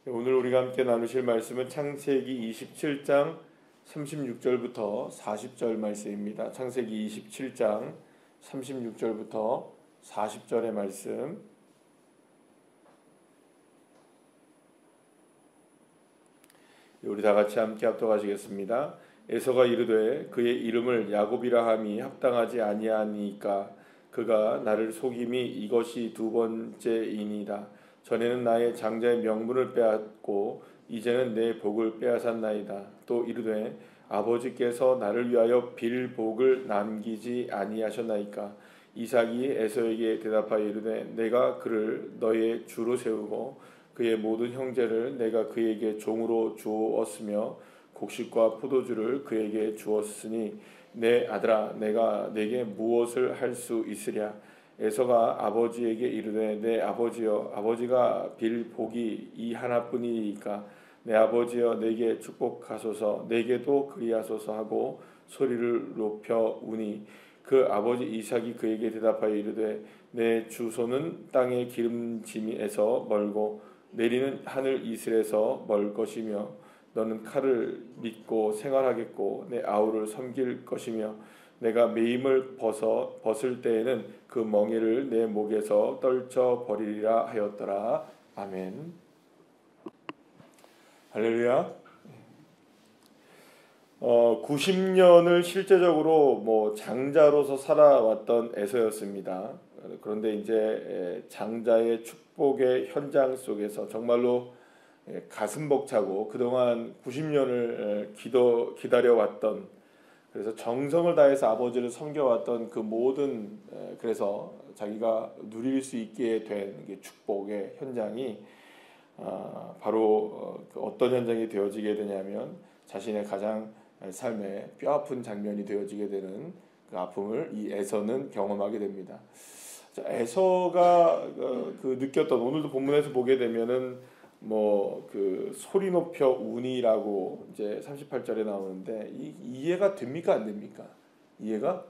오늘 우리가 함께 나누실 말씀은 창세기 27장 36절부터 40절 말씀입니다. 창세기 27장 36절부터 40절의 말씀. 우리 다 같이 함께 합독하시겠습니다. 에서가 이르되 그의 이름을 야곱이라 함이 합당하지 아니하니까 그가 나를 속임이 이것이 두 번째이니이다. 전에는 나의 장자의 명분을 빼앗고 이제는 내 복을 빼앗았나이다. 또 이르되 아버지께서 나를 위하여 빌 복을 남기지 아니하셨나이까. 이삭이 에서에게 대답하여 이르되 내가 그를 너의 주로 세우고 그의 모든 형제를 내가 그에게 종으로 주었으며 곡식과 포도주를 그에게 주었으니 내 아들아 내가 내게 무엇을 할 수 있으랴. 에서가 아버지에게 이르되 내 아버지여 아버지가 빌 복이 이 하나뿐이니까 내 아버지여 내게 축복하소서 내게도 그리하소서 하고 소리를 높여 우니 그 아버지 이삭이 그에게 대답하여 이르되 내 주소는 땅의 기름짐에서 멀고 내리는 하늘 이슬에서 멀 것이며 너는 칼을 믿고 생활하겠고 내 아우를 섬길 것이며 내가 매임을 벗을 때에는 그 멍에를 내 목에서 떨쳐 버리리라 하였더라. 아멘. 할렐루야. 90년을 실제적으로 장자로서 살아왔던 에서였습니다. 그런데 이제 장자의 축복의 현장 속에서 정말로 가슴 벅차고 그동안 90년을 기다려왔던, 그래서 정성을 다해서 아버지를 섬겨왔던 그 모든, 그래서 자기가 누릴 수 있게 된 축복의 현장이 바로 어떤 현장이 되어지게 되냐면 자신의 가장 삶의 뼈아픈 장면이 되어지게 되는 그 아픔을 이 에서는 경험하게 됩니다. 에서가 그 느꼈던, 오늘도 본문에서 보게 되면은 그 소리 높여 우니라고 이제 38절에 나오는데 이해가 됩니까 안 됩니까? 이해가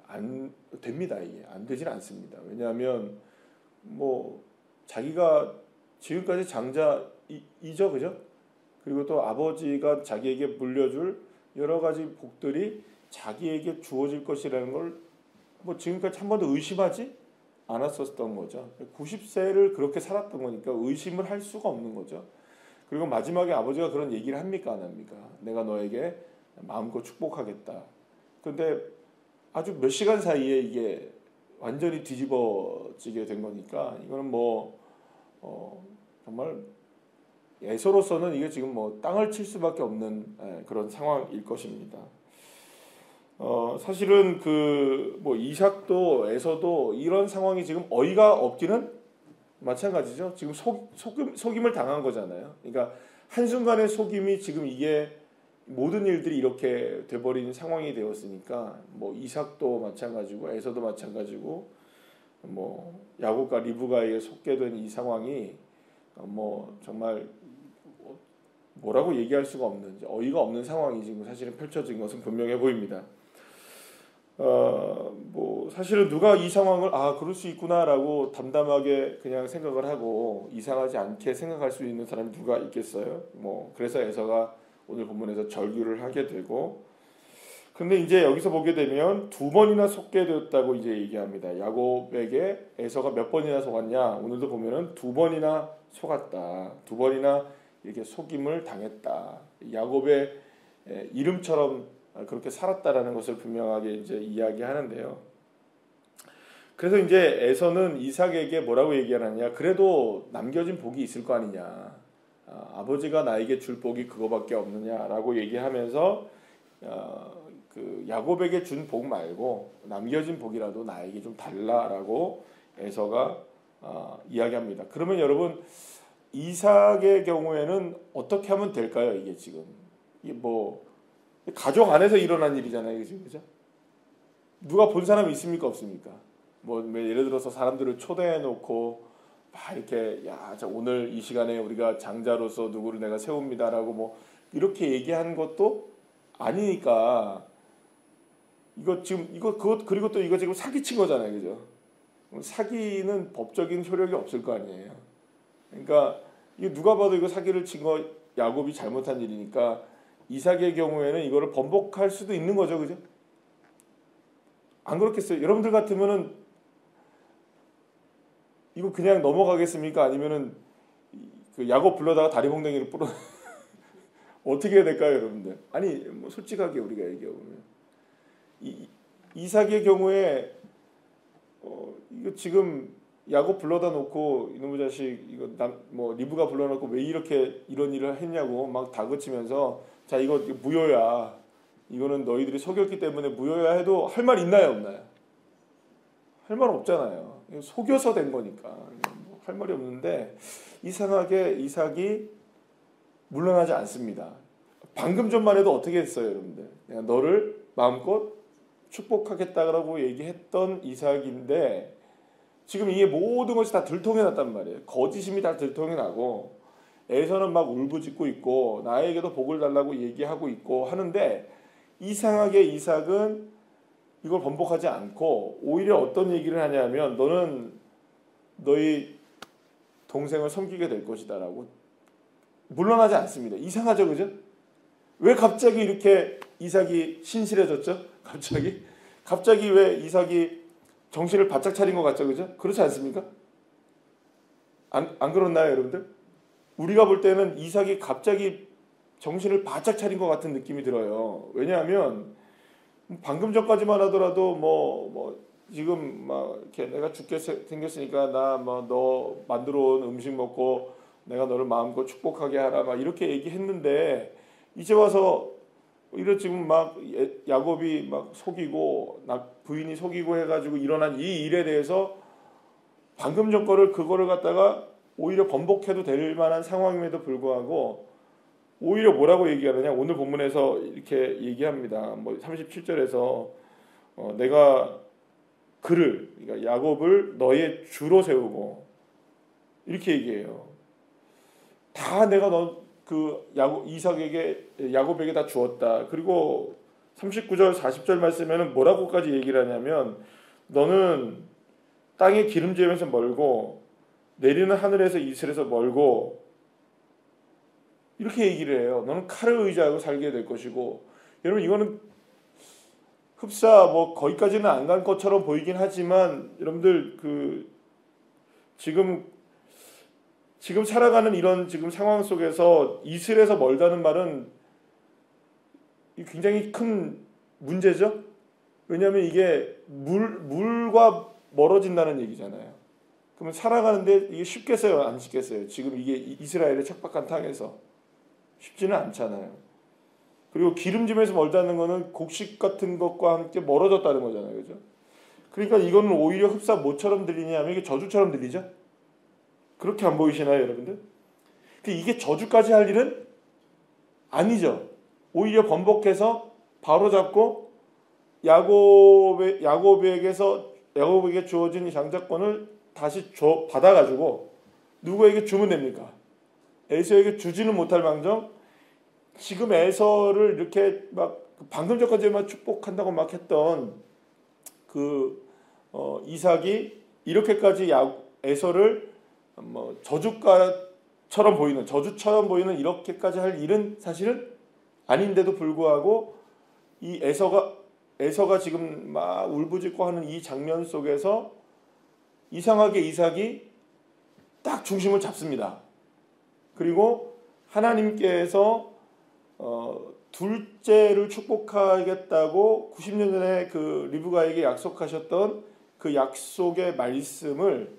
안 됩니다. 이해 안 되진 않습니다. 왜냐하면 자기가 지금까지 장자이죠, 그죠? 그리고 또 아버지가 자기에게 물려줄 여러 가지 복들이 자기에게 주어질 것이라는 걸 지금까지 한 번도 의심하지 않았었던 거죠. 90세를 그렇게 살았던 거니까 의심을 할 수가 없는 거죠. 그리고 마지막에 아버지가 그런 얘기를 합니까 안 합니까? 내가 너에게 마음껏 축복하겠다. 그런데 아주 몇 시간 사이에 이게 완전히 뒤집어지게 된 거니까 이거는 정말 에서로서는 이게 지금 땅을 칠 수밖에 없는 그런 상황일 것입니다. 사실은 이삭도 에서도 이런 상황이 지금 어이가 없기는 마찬가지죠. 지금 속임을 당한 거잖아요. 그러니까 한순간의 속임이 지금 이게 모든 일들이 이렇게 돼버린 상황이 되었으니까 이삭도 마찬가지고 에서도 마찬가지고 야곱과 리브가에게 속게 된 이 상황이 정말 뭐라고 얘기할 수가 없는, 어이가 없는 상황이 지금 사실은 펼쳐진 것은 분명해 보입니다. 사실은 누가 이 상황을 그럴 수 있구나라고 담담하게 그냥 생각을 하고 이상하지 않게 생각할 수 있는 사람이 누가 있겠어요? 그래서 에서가 오늘 본문에서 절규를 하게 되고, 근데 이제 여기서 보게 되면 두 번이나 속게 되었다고 이제 얘기합니다. 야곱에게 에서가 몇 번이나 속았냐? 오늘도 보면은 두 번이나 속았다. 두 번이나 이렇게 속임을 당했다. 야곱의 이름처럼 그렇게 살았다라는 것을 분명하게 이제 이야기하는데요. 그래서 이제 에서는 이삭에게 뭐라고 얘기하느냐? 그래도 남겨진 복이 있을 거 아니냐? 아버지가 나에게 줄 복이 그거밖에 없느냐라고 얘기하면서 그 야곱에게 준 복 말고 남겨진 복이라도 나에게 좀 달라라고 에서가 이야기합니다. 그러면 여러분 이삭의 경우에는 어떻게 하면 될까요? 이게 지금 이게 가족 안에서 일어난 일이잖아요, 그죠? 누가 본 사람이 있습니까, 없습니까? 예를 들어서 사람들을 초대해 놓고 이렇게 자 오늘 이 시간에 우리가 장자로서 누구를 내가 세웁니다라고 이렇게 얘기한 것도 아니니까 그리고 또 이거 지금 사기친 거잖아요, 그죠? 사기는 법적인 효력이 없을 거 아니에요. 그러니까 이거 누가 봐도 이거 사기를 친 거 야곱이 잘못한 일이니까 이삭의 경우에는 이거를 번복할 수도 있는 거죠, 그죠? 안 그렇겠어요? 여러분들 같으면은 이거 그냥 넘어가겠습니까? 아니면은 그 야곱 불러다가 다리 몽둥이를 뿌려 어떻게 해야 될까요, 여러분들? 아니 뭐 솔직하게 우리가 얘기해보면 이삭의 경우에 이거 지금 야곱 불러다 놓고 이놈의 자식 이거 뭐 리브가 불러놓고 왜 이렇게 이런 일을 했냐고 막 다그치면서 자 이거 무효야. 이거는 너희들이 속였기 때문에 무효야 해도 할 말 있나요, 없나요? 할 말 없잖아요. 속여서 된 거니까 할 말이 없는데 이상하게 이삭이 물러나지 않습니다. 방금 전만 해도 어떻게 했어요, 여러분들? 내가 너를 마음껏 축복하겠다라고 얘기했던 이삭인데 지금 이게 모든 것이 다 들통이 났단 말이에요. 거짓임이 다 들통이 나고 에서는 막 울부짖고 있고 나에게도 복을 달라고 얘기하고 있고 하는데 이상하게 이삭은 이걸 번복하지 않고 오히려 어떤 얘기를 하냐면 너는 너희 동생을 섬기게 될 것이다 라고 물러나지 않습니다. 이상하죠, 그죠? 왜 갑자기 이렇게 이삭이 신실해졌죠? 갑자기 왜 이삭이 정신을 바짝 차린 것 같죠, 그죠? 그렇지 않습니까? 안 그렇나요, 여러분들? 우리가 볼 때는 이삭이 갑자기 정신을 바짝 차린 것 같은 느낌이 들어요. 왜냐하면 방금 전까지만 하더라도 뭐 지금 막 이렇게 내가 죽게 생겼으니까 나 뭐 너 만들어 온 음식 먹고 내가 너를 마음껏 축복하게 하라 막 이렇게 얘기했는데 이제 와서 이런 지금 막 야곱이 막 속이고 부인이 속이고 해가지고 일어난 이 일에 대해서 방금 전 그거를 갖다가 오히려 번복해도 될 만한 상황임에도 불구하고 오히려 뭐라고 얘기하느냐 오늘 본문에서 이렇게 얘기합니다. 뭐 37절에서 내가 그러니까 야곱을 너의 주로 세우고 이렇게 얘기해요. 다 내가 야곱에게 다 주었다. 그리고 39절 40절 말씀에는 뭐라고까지 얘기를 하냐면 너는 땅의 기름짐에서 멀고 내리는 하늘에서 이슬에서 멀고 이렇게 얘기를 해요. 너는 칼을 의지하고 살게 될 것이고 여러분 이거는 흡사 뭐 거기까지는 안 간 것처럼 보이긴 하지만 여러분들 지금 살아가는 이런 지금 상황 속에서 이슬에서 멀다는 말은 굉장히 큰 문제죠. 왜냐하면 이게 물과 멀어진다는 얘기잖아요. 그러면 살아가는데 이게 쉽겠어요, 안 쉽겠어요? 지금 이게 이스라엘의 척박한 땅에서 쉽지는 않잖아요. 그리고 기름짐에서 멀다는 거는 곡식 같은 것과 함께 멀어졌다는 거잖아요, 그죠? 그러니까 이거는 오히려 흡사 뭐처럼 들리냐면 이게 저주처럼 들리죠. 그렇게 안 보이시나요, 여러분들? 이게 저주까지 할 일은 아니죠. 오히려 번복해서 바로잡고 야곱에게 주어진 이 장자권을 다시 받아가지고 누구에게 주면 됩니까? 에서에게 주지는 못할 망정 지금 에서를 이렇게 막 방금 전까지만 축복한다고 막 했던 이삭이 이렇게까지 에서를 뭐 저주처럼 보이는 이렇게까지 할 일은 사실은 아닌데도 불구하고 이 에서가 지금 막 울부짖고 하는 이 장면 속에서 이상하게 이삭이 딱 중심을 잡습니다. 그리고 하나님께서 둘째를 축복하겠다고 90년 전에 그 리브가에게 약속하셨던 그 약속의 말씀을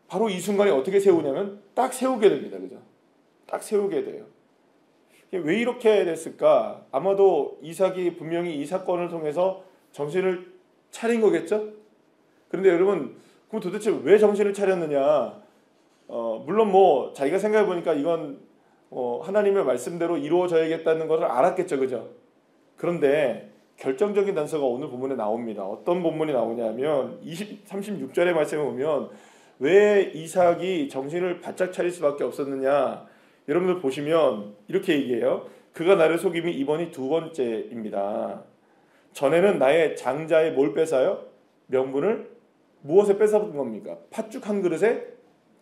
바로 이 순간에 어떻게 세우냐면 딱 세우게 됩니다. 그죠? 딱 세우게 돼요. 왜 이렇게 됐을까? 아마도 이삭이 분명히 이 사건을 통해서 정신을 차린 거겠죠? 그런데 여러분, 그럼 도대체 왜 정신을 차렸느냐? 물론 뭐 자기가 생각해 보니까 이건 하나님의 말씀대로 이루어져야겠다는 것을 알았겠죠, 그죠? 그런데 결정적인 단서가 오늘 본문에 나옵니다. 어떤 본문이 나오냐면 36절의 말씀에 보면 왜 이삭이 정신을 바짝 차릴 수밖에 없었느냐? 여러분들 보시면 이렇게 얘기해요. 그가 나를 속임이 이번이 두 번째입니다. 전에는 나의 장자의 뭘 뺏어요? 명분을 무엇에 뺏어본 겁니까? 팥죽 한 그릇에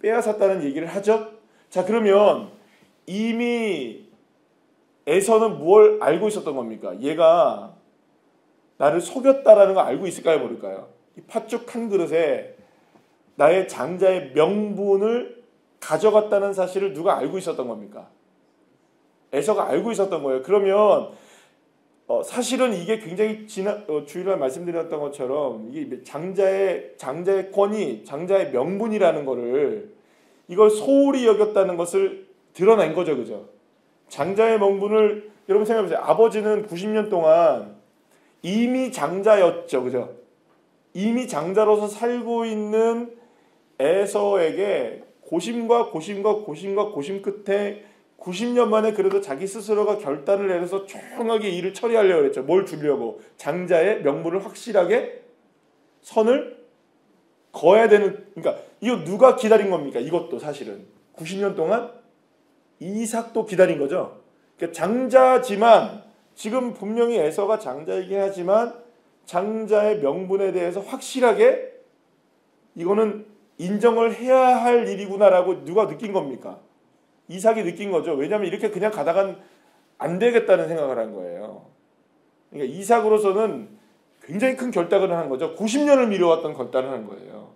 빼앗았다는 얘기를 하죠. 자, 그러면 이미 에서는 뭘 알고 있었던 겁니까? 얘가 나를 속였다라는 걸 알고 있을까요, 모를까요? 이 팥죽 한 그릇에 나의 장자의 명분을 가져갔다는 사실을 누가 알고 있었던 겁니까? 에서가 알고 있었던 거예요. 그러면 사실은 이게 굉장히 주일날 말씀드렸던 것처럼 이게 장자의 권위, 장자의 명분이라는 거를 이걸 소홀히 여겼다는 것을 드러낸 거죠, 그죠? 장자의 명분을 여러분 생각해보세요. 아버지는 90년 동안 이미 장자였죠, 그죠? 이미 장자로서 살고 있는 에서에게 고심 끝에 90년 만에 그래도 자기 스스로가 결단을 내려서 조용하게 일을 처리하려고 했죠. 뭘 주려고? 장자의 명분을 확실하게 선을 그어야 되는, 그러니까 이거 누가 기다린 겁니까? 이것도 사실은 90년 동안 이삭도 기다린 거죠. 그러니까 장자지만 지금 분명히 에서가 장자이긴 하지만 장자의 명분에 대해서 확실하게 이거는 인정을 해야 할 일이구나라고 누가 느낀 겁니까? 이삭이 느낀 거죠. 왜냐하면 이렇게 그냥 가다간 안 되겠다는 생각을 한 거예요. 그러니까 이삭으로서는 굉장히 큰 결단을 한 거죠. 90년을 미뤄왔던 결단을 한 거예요.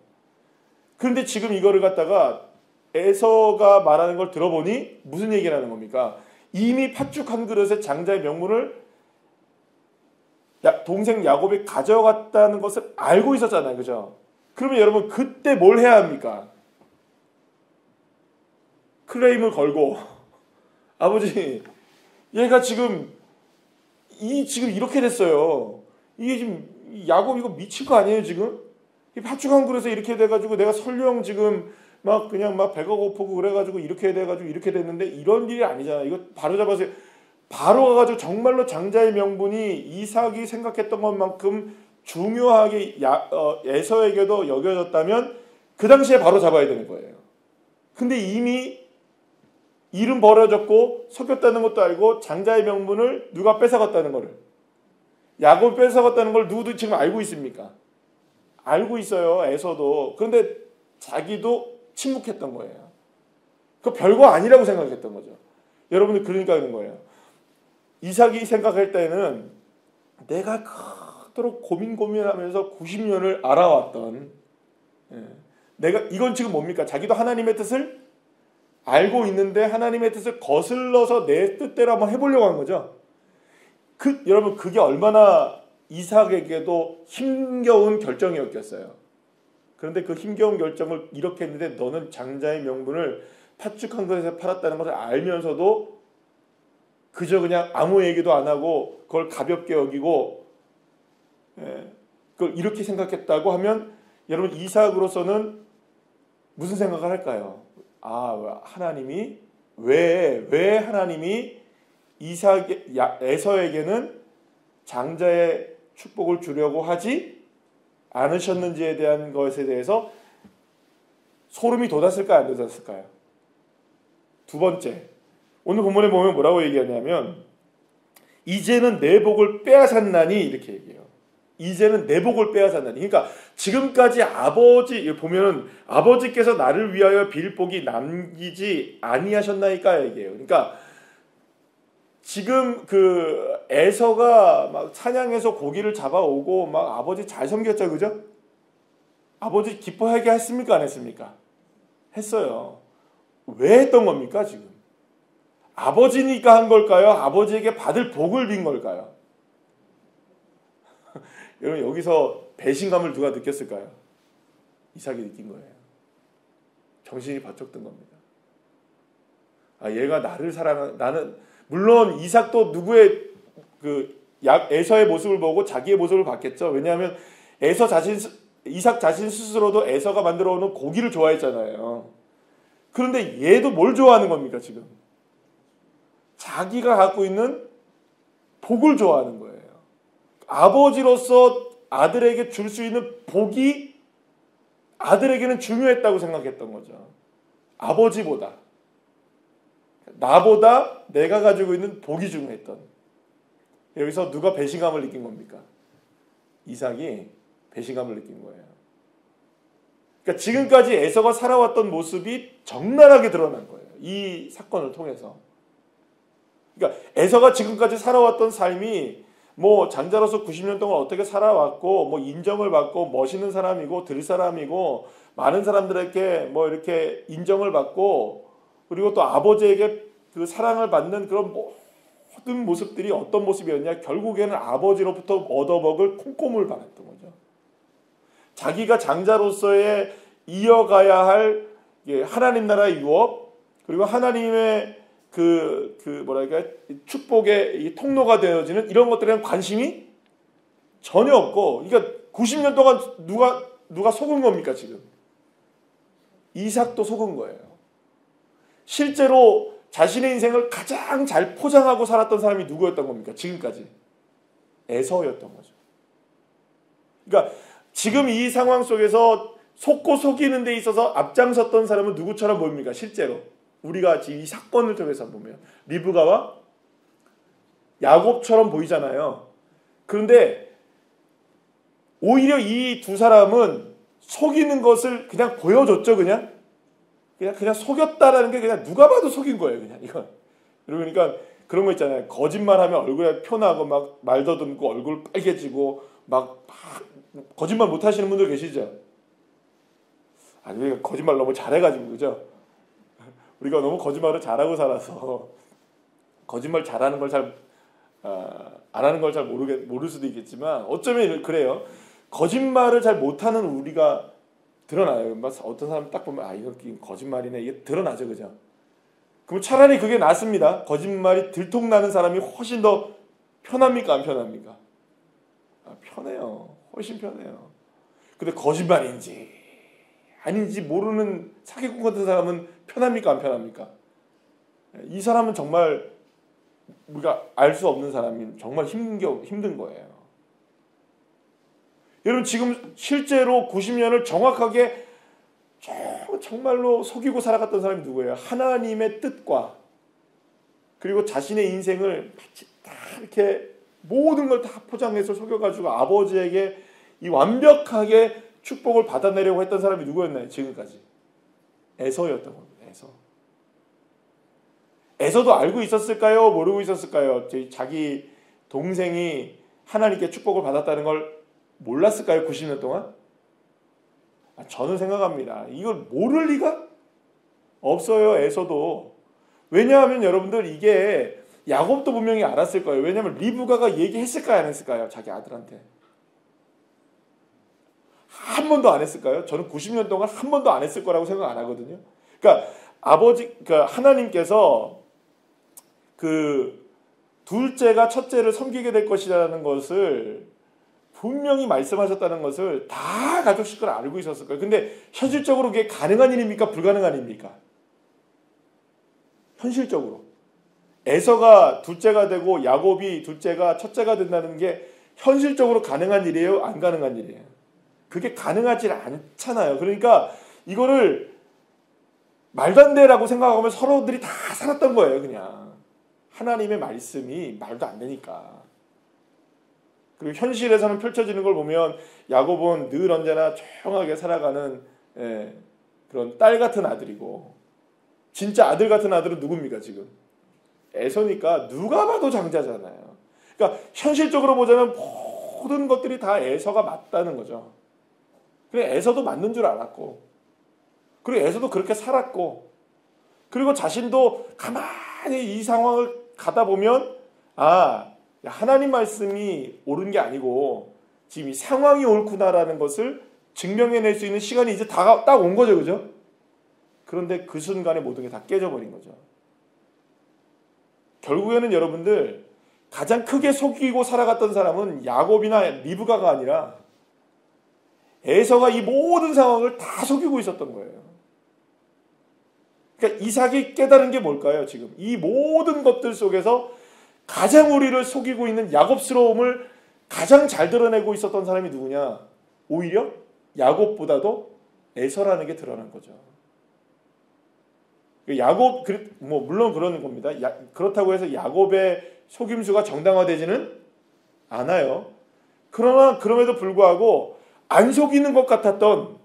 그런데 지금 이거를 갖다가 에서가 말하는 걸 들어보니 무슨 얘기를 하는 겁니까? 이미 팥죽 한 그릇에 장자의 명분을 동생 야곱이 가져갔다는 것을 알고 있었잖아요. 그죠? 그러면 여러분 그때 뭘 해야 합니까? 클레임을 걸고 아버지 얘가 지금 이렇게 됐어요. 이게 지금 야곱 이거 미친 거 아니에요 지금? 이 팥죽 한 그릇에 이렇게 돼가지고 내가 설령 지금 막 그냥 막 배가 고프고 그래가지고 이렇게 돼가지고 이렇게 됐는데 이런 일이 아니잖아. 이거 바로 잡아서 바로 가가지고 정말로 장자의 명분이 이삭이 생각했던 것만큼 중요하게 에서에게도 여겨졌다면 그 당시에 바로 잡아야 되는 거예요. 근데 이미 일은 벌어졌고 속였다는 것도 알고 장자의 명분을 누가 뺏어갔다는 거를 야곱이 뺏어갔다는 걸 누구도 지금 알고 있습니까? 알고 있어요. 에서도. 그런데 자기도 침묵했던 거예요. 그 별거 아니라고 생각했던 거죠. 여러분들 그러니까 그런 거예요. 이삭이 생각할 때는 내가 그토록 고민하면서 90년을 알아왔던 내가 이건 지금 뭡니까? 자기도 하나님의 뜻을 알고 있는데 하나님의 뜻을 거슬러서 내 뜻대로 한번 해보려고 한 거죠. 여러분 그게 얼마나 이삭에게도 힘겨운 결정이었겠어요. 그런데 그 힘겨운 결정을 이렇게 했는데 너는 장자의 명분을 팥죽 한 그릇에 팔았다는 것을 알면서도 그저 그냥 아무 얘기도 안 하고 그걸 가볍게 여기고 그걸 이렇게 생각했다고 하면 여러분 이삭으로서는 무슨 생각을 할까요? 하나님이 왜 하나님이 에서에게는 장자의 축복을 주려고 하지 않으셨는지에 대한 것에 대해서 소름이 돋았을까요? 안 돋았을까요? 두 번째, 오늘 본문에 보면 뭐라고 얘기하냐면 이제는 내 복을 빼앗았나니 이렇게 얘기해요. 이제는 내 복을 빼앗았나니. 그러니까 지금까지 보면은 아버지께서 나를 위하여 빌 복이 남기지 아니하셨나이까 얘기해요. 그러니까 지금 그 에서가 막 사냥해서 고기를 잡아오고 막 아버지 잘 섬겼죠, 그죠? 아버지 기뻐하게 했습니까, 안 했습니까? 했어요. 왜 했던 겁니까, 지금? 아버지니까 한 걸까요? 아버지에게 받을 복을 빈 걸까요? 여러분 여기서 배신감을 누가 느꼈을까요? 이삭이 느낀 거예요. 정신이 바짝 든 겁니다. 얘가 나를 나는 물론 이삭도 누구의 에서의 모습을 보고 자기의 모습을 봤겠죠. 왜냐하면 이삭 자신 스스로도 에서가 만들어 오는 고기를 좋아했잖아요. 그런데 얘도 뭘 좋아하는 겁니까 지금? 자기가 갖고 있는 복을 좋아하는 거예요. 아버지로서 아들에게 줄 수 있는 복이 아들에게는 중요했다고 생각했던 거죠. 아버지보다. 나보다 내가 가지고 있는 복이 중요했던. 여기서 누가 배신감을 느낀 겁니까? 이삭이 배신감을 느낀 거예요. 그러니까 지금까지 에서가 살아왔던 모습이 적나라하게 드러난 거예요. 이 사건을 통해서. 그러니까 에서가 지금까지 살아왔던 삶이 뭐 장자로서 90년 동안 어떻게 살아왔고 뭐 인정을 받고 멋있는 사람이고 들 사람이고 많은 사람들에게 뭐 이렇게 인정을 받고 그리고 또 아버지에게 그 사랑을 받는 그런 모든 모습들이 어떤 모습이었냐? 결국에는 아버지로부터 얻어먹을 콩고물 받았던 거죠. 자기가 장자로서의 이어가야 할 하나님 나라의 유업 그리고 하나님의 뭐랄까 축복의 이 통로가 되어지는 이런 것들에 대한 관심이 전혀 없고, 그러니까 90년 동안 누가 속은 겁니까 지금? 이삭도 속은 거예요. 실제로 자신의 인생을 가장 잘 포장하고 살았던 사람이 누구였던 겁니까? 지금까지 에서였던 거죠. 그러니까 지금 이 상황 속에서 속고 속이는 데 있어서 앞장섰던 사람은 누구처럼 보입니까? 실제로 우리가 지금 이 사건을 통해서 보면 리브가와 야곱처럼 보이잖아요. 그런데 오히려 이 두 사람은 속이는 것을 그냥 보여줬죠. 그냥 속였다라는 게 그냥 누가 봐도 속인 거예요. 그냥 이건. 그러니까 그런 거 있잖아요. 거짓말하면 얼굴에 표나고 막 말 더듬고 얼굴 빨개지고 막 거짓말 못 하시는 분들 계시죠? 아니, 거짓말 너무 잘해가지고, 그죠? 우리가 너무 거짓말을 잘하고 살아서 거짓말 잘하는 걸 안 하는 걸 잘 모를 수도 있겠지만 어쩌면 그래요. 거짓말을 잘 못하는 우리가 드러나요. 어떤 사람 딱 보면 이거 거짓말이네 이게 드러나죠, 그죠? 그럼 차라리 그게 낫습니다. 거짓말이 들통나는 사람이 훨씬 더 편합니까, 안 편합니까? 편해요. 훨씬 편해요. 근데 거짓말인지 아닌지 모르는 사기꾼 같은 사람은 편합니까, 안 편합니까? 이 사람은 정말 우리가 알 수 없는 사람이 정말 힘든 거예요. 여러분 지금 실제로 90년을 정확하게 정말로 속이고 살아갔던 사람이 누구예요? 하나님의 뜻과 그리고 자신의 인생을 마치 다 이렇게 모든 걸 다 포장해서 속여가지고 아버지에게 이 완벽하게 축복을 받아내려고 했던 사람이 누구였나요? 지금까지 에서였던 겁니다. 에서도 알고 있었을까요? 모르고 있었을까요? 자기 동생이 하나님께 축복을 받았다는 걸 몰랐을까요? 90년 동안? 저는 생각합니다. 이걸 모를 리가 없어요. 에서도. 왜냐하면 여러분들 이게 야곱도 분명히 알았을 거예요. 왜냐하면 리브가가 얘기했을까요? 안 했을까요? 자기 아들한테. 한 번도 안 했을까요? 저는 90년 동안 한 번도 안 했을 거라고 생각 안 하거든요. 그러니까 하나님께서 둘째가 첫째를 섬기게 될 것이라는 것을 분명히 말씀하셨다는 것을 다 가족 식구를 알고 있었을 거예요. 근데 현실적으로 그게 가능한 일입니까? 불가능한 일입니까? 현실적으로. 에서가 둘째가 되고 야곱이 둘째가 첫째가 된다는 게 현실적으로 가능한 일이에요? 안 가능한 일이에요? 그게 가능하지 않잖아요. 그러니까 이거를 말도 안 되라고 생각하면 서로들이 다 살았던 거예요. 그냥 하나님의 말씀이 말도 안 되니까. 그리고 현실에서는 펼쳐지는 걸 보면 야곱은 늘 언제나 조용하게 살아가는 그런 딸 같은 아들이고, 진짜 아들 같은 아들은 누굽니까 지금? 에서니까 누가 봐도 장자잖아요. 그러니까 현실적으로 보자면 모든 것들이 다 에서가 맞다는 거죠. 그래, 에서도 맞는 줄 알았고, 그리고 에서도 그렇게 살았고, 그리고 자신도 가만히 이 상황을 가다 보면 하나님 말씀이 옳은 게 아니고 지금 이 상황이 옳구나라는 것을 증명해낼 수 있는 시간이 이제 딱 온 거죠, 그죠? 그런데 그 순간에 모든 게 다 깨져버린 거죠. 결국에는 여러분들 가장 크게 속이고 살아갔던 사람은 야곱이나 리브가가 아니라 에서가 이 모든 상황을 다 속이고 있었던 거예요. 그러니까 이삭이 깨달은 게 뭘까요? 지금 이 모든 것들 속에서 가장 우리를 속이고 있는 야곱스러움을 가장 잘 드러내고 있었던 사람이 누구냐? 오히려 야곱보다도 에서라는 게 드러난 거죠. 야곱, 물론 그런 겁니다. 그렇다고 해서 야곱의 속임수가 정당화되지는 않아요. 그러나 그럼에도 불구하고 안 속이는 것 같았던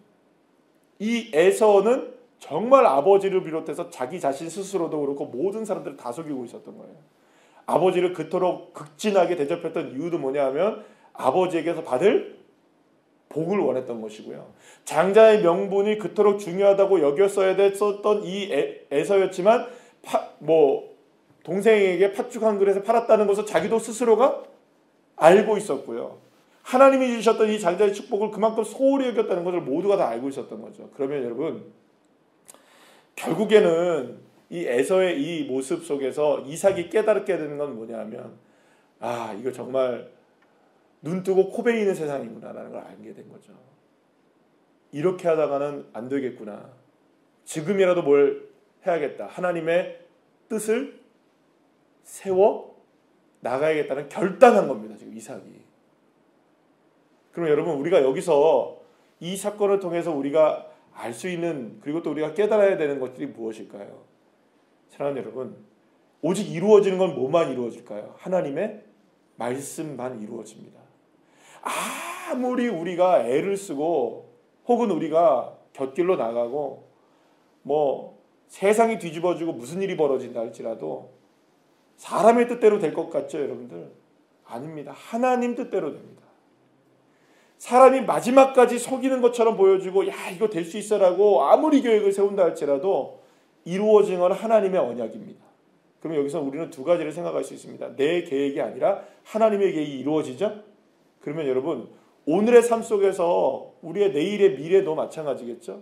이 에서는 정말 아버지를 비롯해서 자기 자신 스스로도 그렇고 모든 사람들을 다 속이고 있었던 거예요. 아버지를 그토록 극진하게 대접했던 이유도 뭐냐 하면 아버지에게서 받을 복을 원했던 것이고요. 장자의 명분이 그토록 중요하다고 여겼어야 됐었던 이 에서였지만 동생에게 팥죽 한 그릇에 팔았다는 것을 자기도 스스로가 알고 있었고요. 하나님이 주셨던 이 장자의 축복을 그만큼 소홀히 여겼다는 것을 모두가 다 알고 있었던 거죠. 그러면 여러분, 결국에는 이 에서의 이 모습 속에서 이삭이 깨달게 되는 건 뭐냐면, 이거 정말 눈 뜨고 코 베이는 세상이구나라는 걸 알게 된 거죠. 이렇게 하다가는 안 되겠구나. 지금이라도 뭘 해야겠다. 하나님의 뜻을 세워 나가야겠다는 결단한 겁니다. 지금 이삭이. 그럼 여러분, 우리가 여기서 이 사건을 통해서 우리가 알 수 있는, 그리고 또 우리가 깨달아야 되는 것들이 무엇일까요? 사랑하는 여러분, 오직 이루어지는 건 뭐만 이루어질까요? 하나님의 말씀만 이루어집니다. 아무리 우리가 애를 쓰고 혹은 우리가 곁길로 나가고 세상이 뒤집어지고 무슨 일이 벌어진다 할지라도 사람의 뜻대로 될 것 같죠, 여러분들? 아닙니다. 하나님 뜻대로 됩니다. 사람이 마지막까지 속이는 것처럼 보여주고 이거 될 수 있어라고 아무리 계획을 세운다 할지라도 이루어지는 건 하나님의 언약입니다. 그러면 여기서 우리는 두 가지를 생각할 수 있습니다. 내 계획이 아니라 하나님의 계획이 이루어지죠? 그러면 여러분, 오늘의 삶 속에서 우리의 내일의 미래도 마찬가지겠죠?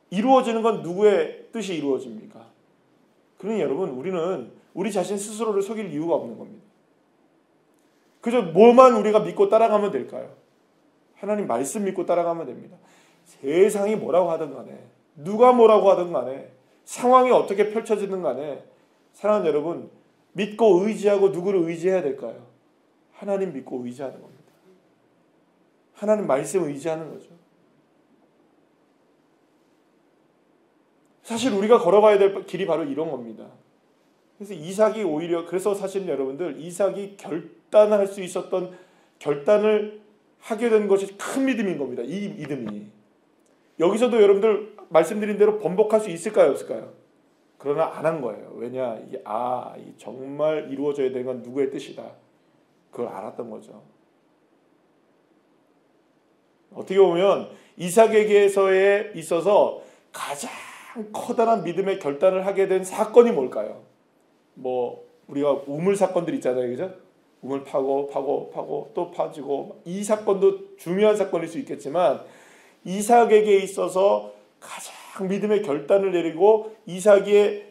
이루어지는 건 누구의 뜻이 이루어집니까? 그러니 여러분, 우리는 우리 자신 스스로를 속일 이유가 없는 겁니다. 그저 뭐만 우리가 믿고 따라가면 될까요? 하나님 말씀 믿고 따라가면 됩니다. 세상이 뭐라고 하든 간에, 누가 뭐라고 하든 간에, 상황이 어떻게 펼쳐지든 간에, 사랑하는 여러분, 믿고 의지하고 누구를 의지해야 될까요? 하나님 믿고 의지하는 겁니다. 하나님 말씀 의지하는 거죠. 사실 우리가 걸어가야 될 길이 바로 이런 겁니다. 그래서 이삭이 오히려, 그래서 사실 여러분들, 이삭이 결단할 수 있었던, 결단을 하게 된 것이 큰 믿음인 겁니다. 이 믿음이. 여기서도 여러분들 말씀드린 대로 번복할 수 있을까요? 없을까요? 그러나 안 한 거예요. 왜냐? 정말 이루어져야 되는 건 누구의 뜻이다. 그걸 알았던 거죠. 어떻게 보면 이삭에게서에 있어서 가장 커다란 믿음의 결단을 하게 된 사건이 뭘까요? 우리가 우물 사건들 있잖아요. 그죠? 우물 파고 또 파지고, 이 사건도 중요한 사건일 수 있겠지만 이삭에게 있어서 가장 믿음의 결단을 내리고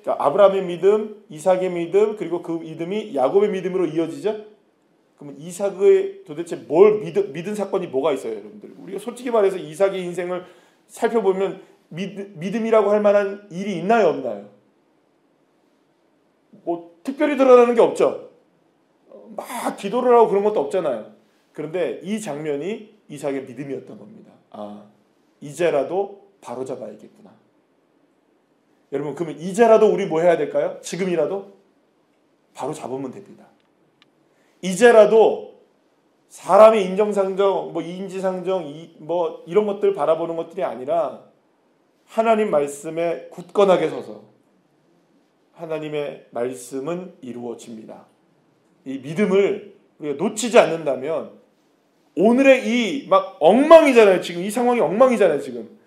아브라함의 믿음, 이삭의 믿음, 그리고 그 믿음이 야곱의 믿음으로 이어지죠. 그러면 이삭의 도대체 뭘 믿은 사건이 뭐가 있어요, 여러분들? 우리가 솔직히 말해서 이삭의 인생을 살펴보면 믿음이라고 할 만한 일이 있나요, 없나요? 특별히 드러나는 게 없죠. 막 기도를 하고 그런 것도 없잖아요. 그런데 이 장면이 이삭의 믿음이었던 겁니다. 이제라도 바로잡아야겠구나. 여러분, 그러면 이제라도 우리 뭐 해야 될까요? 지금이라도 바로 잡으면 됩니다. 이제라도 사람의 인정상정, 인지상정, 이런 것들 바라보는 것들이 아니라 하나님 말씀에 굳건하게 서서 하나님의 말씀은 이루어집니다. 이 믿음을 우리가 놓치지 않는다면, 오늘의 이 엉망이잖아요. 지금 이 상황이 엉망이잖아요. 지금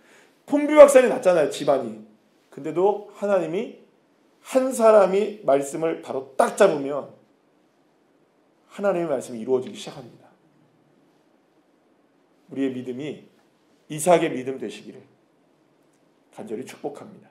풍비박산이 났잖아요, 집안이. 근데도 하나님이, 한 사람이 말씀을 바로 딱 잡으면 하나님의 말씀이 이루어지기 시작합니다. 우리의 믿음이 이삭의 믿음 되시기를 간절히 축복합니다.